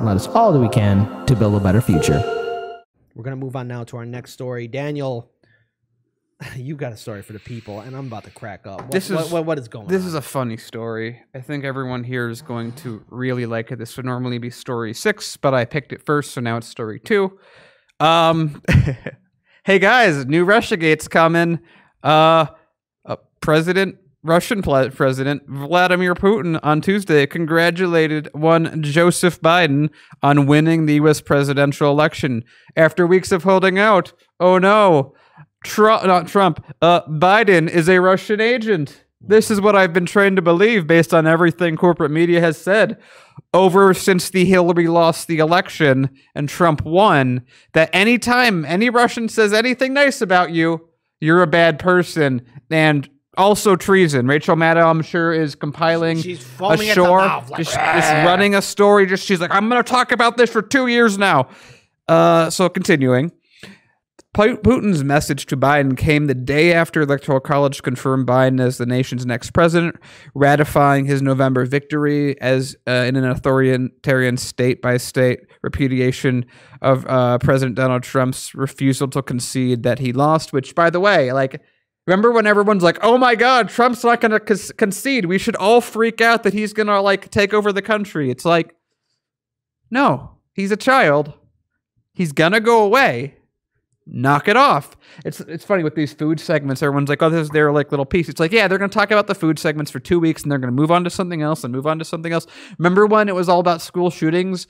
and let us all do we can to build a better future. We're going to move on now to our next story. Daniel, you got a story for the people, and I'm about to crack up. What is going on? This is a funny story. I think everyone here is going to really like it. This would normally be story 6, but I picked it first, so now it's story 2. Hey guys, new Russiagate's coming. Russian President Vladimir Putin on Tuesday congratulated one Joseph Biden on winning the U.S. presidential election after weeks of holding out. Oh no, Biden is a Russian agent. This is what I've been trained to believe based on everything corporate media has said over since the Hillary lost the election and Trump won, that anytime any Russian says anything nice about you, you're a bad person. And also treason. Rachel Maddow, I'm sure, is compiling She's foaming at the mouth, like, just running a story. She's like, I'm going to talk about this for 2 years now. So continuing. Putin's message to Biden came the day after Electoral College confirmed Biden as the nation's next president, ratifying his November victory as in an authoritarian state-by-state repudiation of President Donald Trump's refusal to concede that he lost, which, by the way, like, remember when everyone's like, oh my God, Trump's not going to concede. We should all freak out that he's going to like take over the country. It's like, no, he's a child. He's going to go away. Knock it off. It's funny with these food segments. Everyone's like, oh, this is their like little piece. It's like, yeah, they're going to talk about the food segments for 2 weeks and they're going to move on to something else and move on to something else. Remember when it was all about school shootings?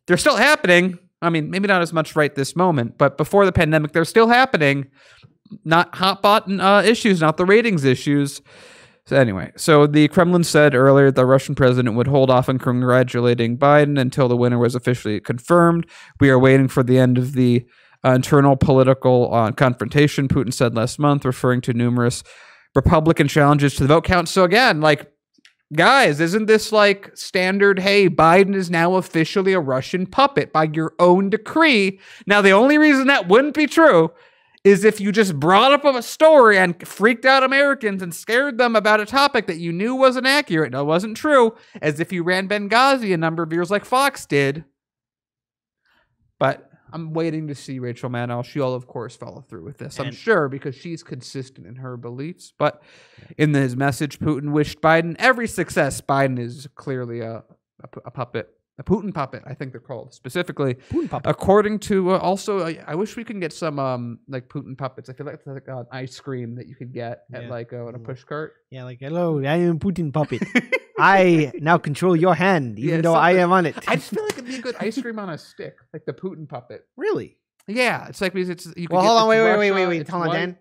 They're still happening. I mean, maybe not as much right this moment, but before the pandemic, they're still happening. Not hot button issues, not the ratings issues. So anyway, so the Kremlin said earlier the Russian president would hold off on congratulating Biden until the winner was officially confirmed. We are waiting for the end of the internal political confrontation, Putin said last month, referring to numerous Republican challenges to the vote count. So again, like, guys, isn't this like standard, hey, Biden is now officially a Russian puppet by your own decree? Now, the only reason that wouldn't be true is if you just brought up a story and freaked out Americans and scared them about a topic that you knew wasn't accurate. No, it wasn't true, as if you ran Benghazi a number of years like Fox did. But I'm waiting to see Rachel Maddow. She'll, of course, follow through with this, I'm sure, because she's consistent in her beliefs. But in his message, Putin wished Biden every success. Biden is clearly a puppet. A Putin puppet, I think they're called, specifically. Putin puppet. According to, also, I wish we can get some, like, Putin puppets. I feel like it's like ice cream that you could get at, like, on a push cart. Yeah, like, hello, I am Putin puppet. I now control your hand, even though I am on it. I just feel like it'd be a good ice cream on a stick, like the Putin puppet. Really? Yeah, it's like, because it's, you well, hold on, wait. Hold on, Dan.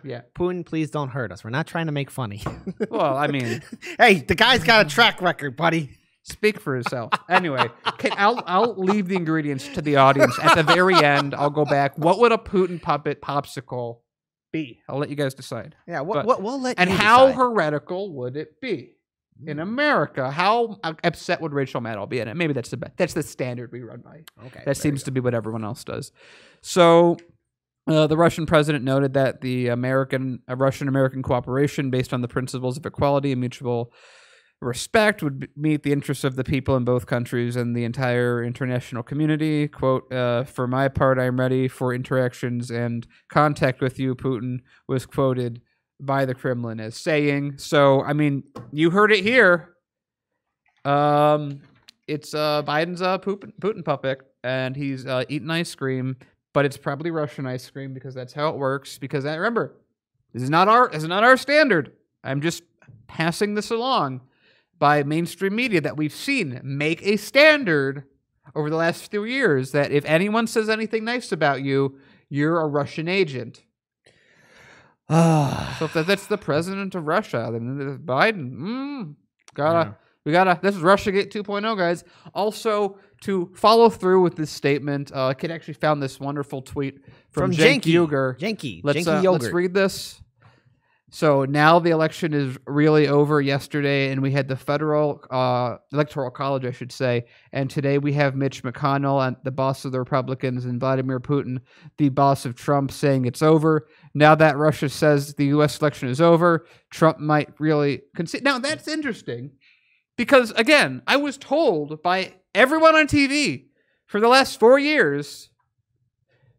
Yeah. Putin, please don't hurt us. We're not trying to make funny. Well, I mean. Hey, the guy's got a track record, buddy. Speak for yourself. Anyway, I'll leave the ingredients to the audience. At the very end, I'll go back. What would a Putin puppet popsicle be? I'll let you guys decide. Yeah, we'll let you decide. And how heretical would it be in America? How upset would Rachel Maddow be in it? Maybe that's the standard we run by. Okay, that seems to be what everyone else does. So the Russian president noted that the Russian-American cooperation based on the principles of equality and mutual respect would meet the interests of the people in both countries and the entire international community. Quote, for my part, I am ready for interactions and contact with you, Putin was quoted by the Kremlin as saying. So, I mean, you heard it here. It's Biden's Putin puppet, and he's eating ice cream, but it's probably Russian ice cream because that's how it works. Because remember, this is not our standard. I'm just passing this along by mainstream media that we've seen make a standard over the last few years that if anyone says anything nice about you, you're a Russian agent. So if that's the president of Russia, then Biden, this is Russiagate 2.0, guys. Also, to follow through with this statement, Kid actually found this wonderful tweet from Cenk Uygur. Let's read this. So now the election is really over yesterday, and we had the federal electoral college, I should say, and today we have Mitch McConnell, and the boss of the Republicans, and Vladimir Putin, the boss of Trump, saying it's over. Now that Russia says the U.S. election is over, Trump might really concede. Now that's interesting, Because, again, I was told by everyone on TV for the last 4 years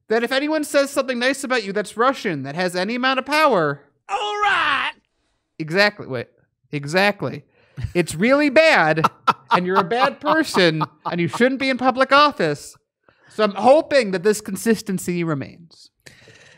that if anyone says something nice about you that's Russian, that has any amount of power... All right! Exactly. Wait. Exactly. It's really bad, and you're a bad person, and you shouldn't be in public office. So I'm hoping that this consistency remains.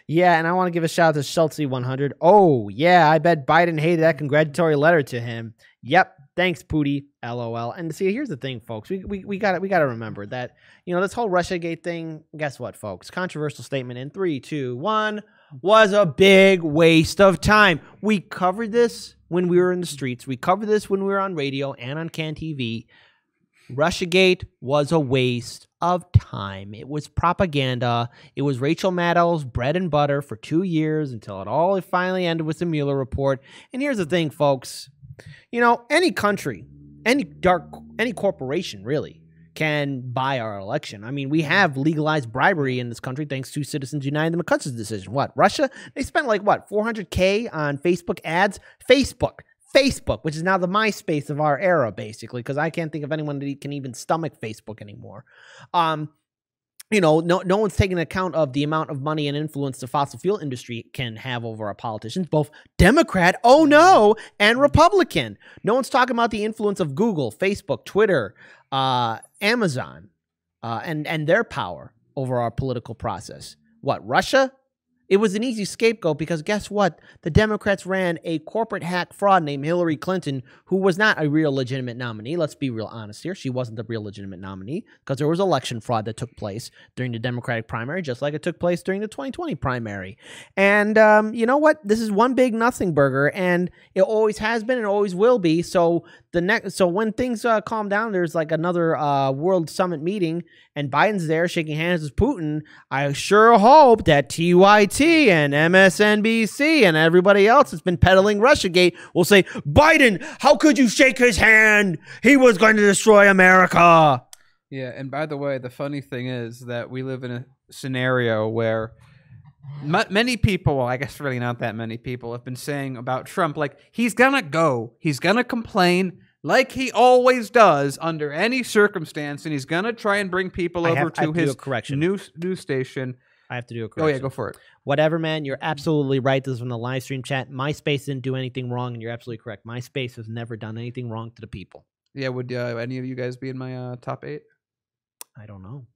Yeah, and I want to give a shout out to Schultzy100. Oh, yeah, I bet Biden hated that congratulatory letter to him. Yep, thanks, Pootie. LOL. And see, here's the thing, folks. We got to remember that, this whole Russiagate thing, guess what, folks? Controversial statement in 3, 2, 1, was a big waste of time. We covered this when we were in the streets. We covered this when we were on radio and on CAN TV. Russiagate was a waste of time. It was propaganda. It was Rachel Maddow's bread and butter for 2 years until it finally ended with the Mueller report. And here's the thing, folks. Any country, any corporation really can buy our election. I mean, we have legalized bribery in this country thanks to Citizens United and McCutcheon's decision. What? Russia? They spent $400K on Facebook ads? Facebook, which is now the MySpace of our era, basically, because I can't think of anyone that can even stomach Facebook anymore. No one's taking account of the amount of money and influence the fossil fuel industry can have over our politicians, both Democrat, oh no, and Republican. No one's talking about the influence of Google, Facebook, Twitter, Amazon, and their power over our political process. What, Russia? It was an easy scapegoat because guess what? The Democrats ran a corporate hack fraud named Hillary Clinton, who was not a real legitimate nominee. Let's be real honest here. She wasn't the real legitimate nominee because there was election fraud that took place during the Democratic primary, just like it took place during the 2020 primary. And you know what? This is one big nothing burger, and it always has been and always will be. So when things calm down, there's another World Summit meeting, and Biden's there shaking hands with Putin. I sure hope that TYT and MSNBC and everybody else that's been peddling Russiagate will say, Biden, how could you shake his hand? He was going to destroy America. Yeah, and by the way, the funny thing is that we live in a scenario where many people, well, I guess really not that many people, have been saying about Trump, he's gonna go, he's gonna complain, like he always does under any circumstance, and he's gonna try and bring people over to his news station. I have to do a correction. Oh, yeah, go for it. Whatever, man. You're absolutely right. This is from the live stream chat. MySpace didn't do anything wrong, and you're absolutely correct. MySpace has never done anything wrong to the people. Yeah, would any of you guys be in my top 8? I don't know.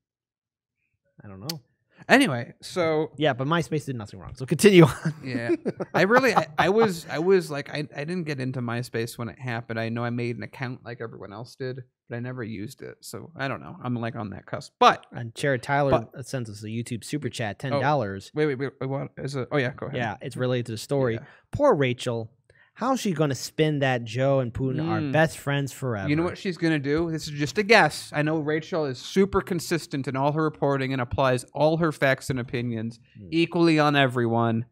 Anyway, so yeah, but MySpace did nothing wrong. So continue on. Yeah, I didn't get into MySpace when it happened. I know I made an account like everyone else did, but I never used it. So I don't know. I'm on that cusp. But and Jared Tyler sends us a YouTube super chat, $10. Wait. What is it? Oh yeah, go ahead. Yeah, it's related to the story. Yeah. Poor Rachel. How's she going to spin that Joe and Putin are best friends forever? You know what she's going to do? This is just a guess. I know Rachel is super consistent in all her reporting and applies all her facts and opinions equally on everyone.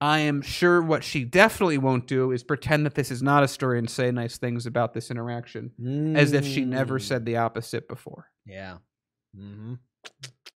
I am sure what she definitely won't do is pretend that this is not a story and say nice things about this interaction as if she never said the opposite before. Yeah. Mm-hmm.